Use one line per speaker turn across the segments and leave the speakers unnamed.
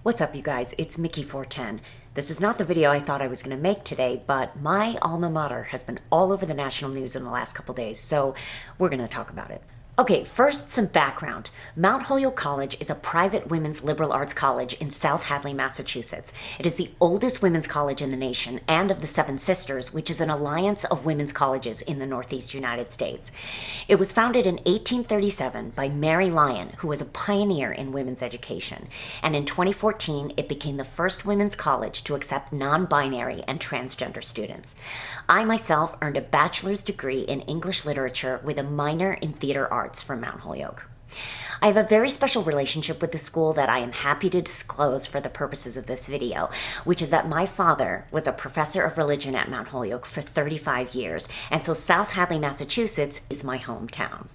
What's up, you guys? It's Mickey 410. This is not the video I thought I was going to make today, but my alma mater has been all over the national news in the last couple days, so we're going to talk about it. Okay, first some background. Mount Holyoke College is a private women's liberal arts college in South Hadley, Massachusetts. It is the oldest women's college in the nation and of the Seven Sisters, which is an alliance of women's colleges in the Northeast United States. It was founded in 1837 by Mary Lyon, who was a pioneer in women's education. And in 2014, it became the first women's college to accept non-binary and transgender students. I myself earned a bachelor's degree in English literature with a minor in theater arts from Mount Holyoke. I have a very special relationship with the school that I am happy to disclose for the purposes of this video, which is that my father was a professor of religion at Mount Holyoke for 35 years, and so South Hadley, Massachusetts is my hometown.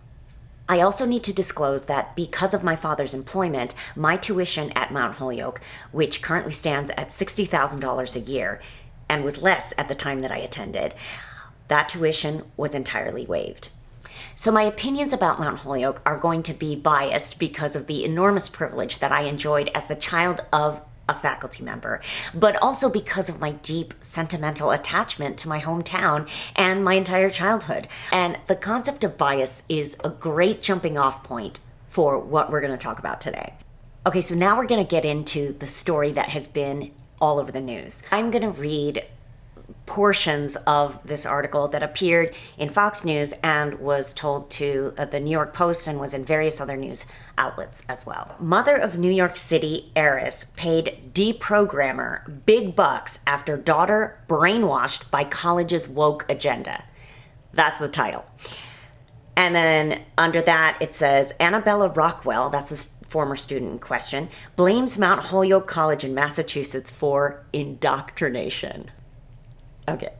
I also need to disclose that because of my father's employment, my tuition at Mount Holyoke, which currently stands at $60,000 a year, and was less at the time that I attended, that tuition was entirely waived. So my opinions about Mount Holyoke are going to be biased because of the enormous privilege that I enjoyed as the child of a faculty member, but also because of my deep sentimental attachment to my hometown and my entire childhood. And the concept of bias is a great jumping off point for what we're going to talk about today. Okay, so now we're going to get into the story that has been all over the news. I'm going to read portions of this article that appeared in Fox News and was told to the New York Post and was in various other news outlets as well. Mother of New York City heiress paid deprogrammer big bucks after daughter brainwashed by college's woke agenda. That's the title. And then under that it says Annabella Rockwell, that's the former student in question, blames Mount Holyoke College in Massachusetts for indoctrination. Okay,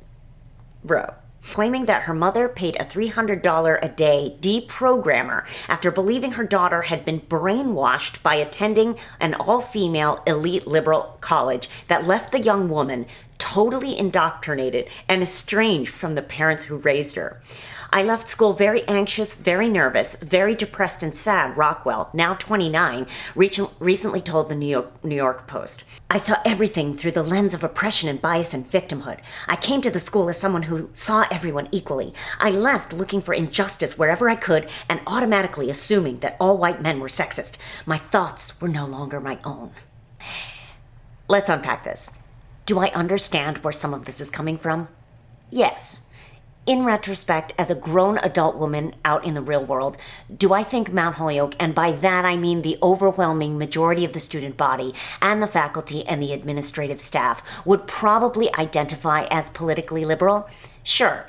bro. Claiming that her mother paid a $300 a day deprogrammer after believing her daughter had been brainwashed by attending an all-female elite liberal college that left the young woman totally indoctrinated and estranged from the parents who raised her. I left school very anxious, very nervous, very depressed and sad, Rockwell, now 29, recently told the New York Post. I saw everything through the lens of oppression and bias and victimhood. I came to the school as someone who saw everyone equally. I left looking for injustice wherever I could and automatically assuming that all white men were sexist. My thoughts were no longer my own. Let's unpack this. Do I understand where some of this is coming from? Yes. In retrospect, as a grown adult woman out in the real world, do I think Mount Holyoke, and by that I mean the overwhelming majority of the student body and the faculty and the administrative staff, would probably identify as politically liberal? Sure.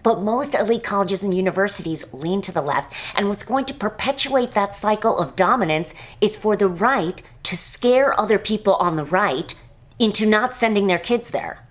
But most elite colleges and universities lean to the left, and what's going to perpetuate that cycle of dominance is for the right to scare other people on the right into not sending their kids there.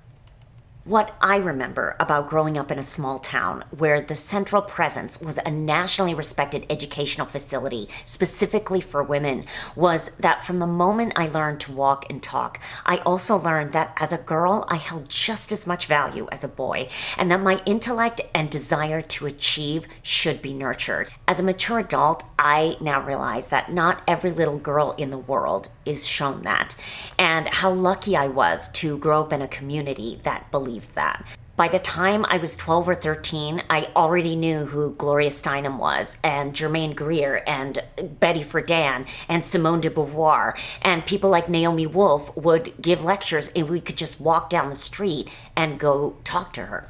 What I remember about growing up in a small town where the central presence was a nationally respected educational facility specifically for women was that from the moment I learned to walk and talk, I also learned that as a girl, I held just as much value as a boy, and that my intellect and desire to achieve should be nurtured. As a mature adult, I now realize that not every little girl in the world is shown that, and how lucky I was to grow up in a community that believed that. By the time I was 12 or 13, I already knew who Gloria Steinem was, and Germaine Greer, and Betty Friedan, and Simone de Beauvoir, and people like Naomi Wolf would give lectures and we could just walk down the street and go talk to her.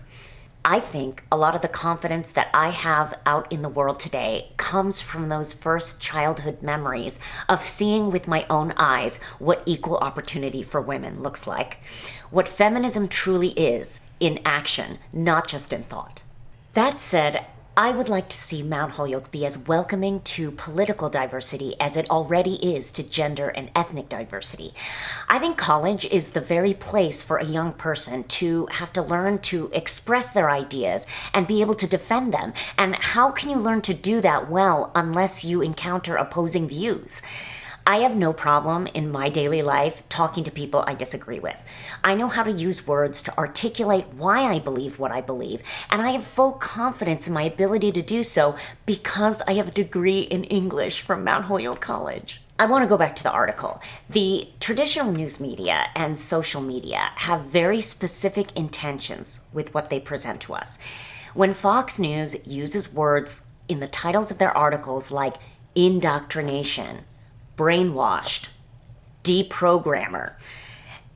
I think a lot of the confidence that I have out in the world today comes from those first childhood memories of seeing with my own eyes what equal opportunity for women looks like. What feminism truly is in action, not just in thought. That said, I would like to see Mount Holyoke be as welcoming to political diversity as it already is to gender and ethnic diversity. I think college is the very place for a young person to have to learn to express their ideas and be able to defend them. And how can you learn to do that well unless you encounter opposing views? I have no problem in my daily life talking to people I disagree with. I know how to use words to articulate why I believe what I believe, and I have full confidence in my ability to do so because I have a degree in English from Mount Holyoke College. I want to go back to the article. The traditional news media and social media have very specific intentions with what they present to us. When Fox News uses words in the titles of their articles like indoctrination, brainwashed, deprogrammer,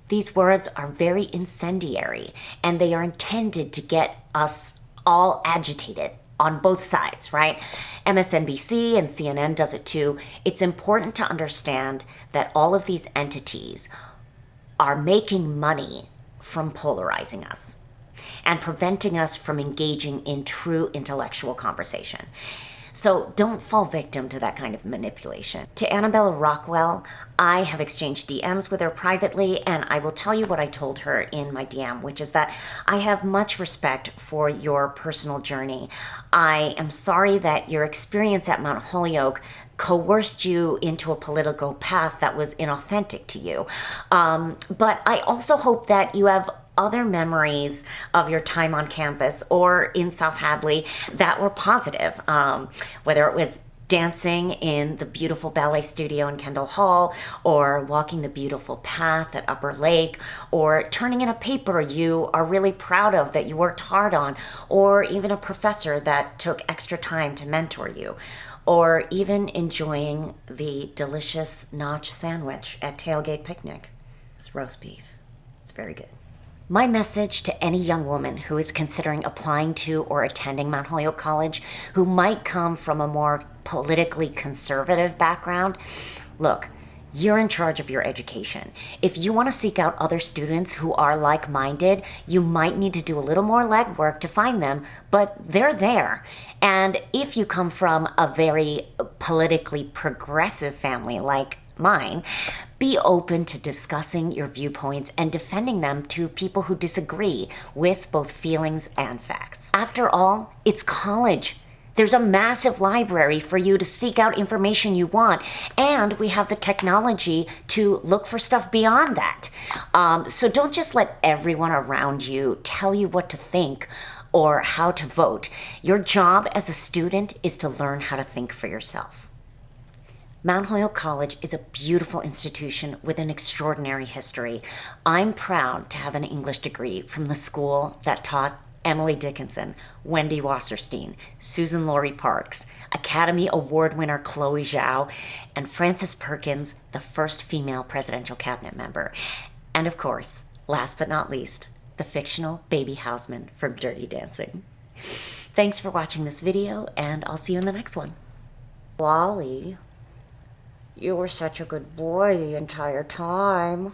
these words are very incendiary and they are intended to get us all agitated on both sides, right? MSNBC and CNN does it too. It's important to understand that all of these entities are making money from polarizing us and preventing us from engaging in true intellectual conversation. So don't fall victim to that kind of manipulation. To Annabella Rockwell, I have exchanged DMs with her privately, and I will tell you what I told her in my DM, which is that I have much respect for your personal journey. I am sorry that your experience at Mount Holyoke coerced you into a political path that was inauthentic to you. But I also hope that you have other memories of your time on campus or in South Hadley that were positive, whether it was dancing in the beautiful ballet studio in Kendall Hall, or walking the beautiful path at Upper Lake, or turning in a paper you are really proud of that you worked hard on, or even a professor that took extra time to mentor you, or even enjoying the delicious notch sandwich at Tailgate Picnic. It's roast beef. It's very good. My message to any young woman who is considering applying to or attending Mount Holyoke College, who might come from a more politically conservative background, look, you're in charge of your education. If you want to seek out other students who are like-minded, you might need to do a little more legwork to find them, but they're there. And if you come from a very politically progressive family like mine, be open to discussing your viewpoints and defending them to people who disagree with both feelings and facts. After all, it's college. There's a massive library for you to seek out information you want, and we have the technology to look for stuff beyond that. So don't just let everyone around you tell you what to think or how to vote. Your job as a student is to learn how to think for yourself. Mount Holyoke College is a beautiful institution with an extraordinary history. I'm proud to have an English degree from the school that taught Emily Dickinson, Wendy Wasserstein, Susan Laurie Parks, Academy Award winner Chloe Zhao, and Frances Perkins, the first female presidential cabinet member. And of course, last but not least, the fictional Baby Houseman from Dirty Dancing. Thanks for watching this video, and I'll see you in the next one. Wally, you were such a good boy the entire time.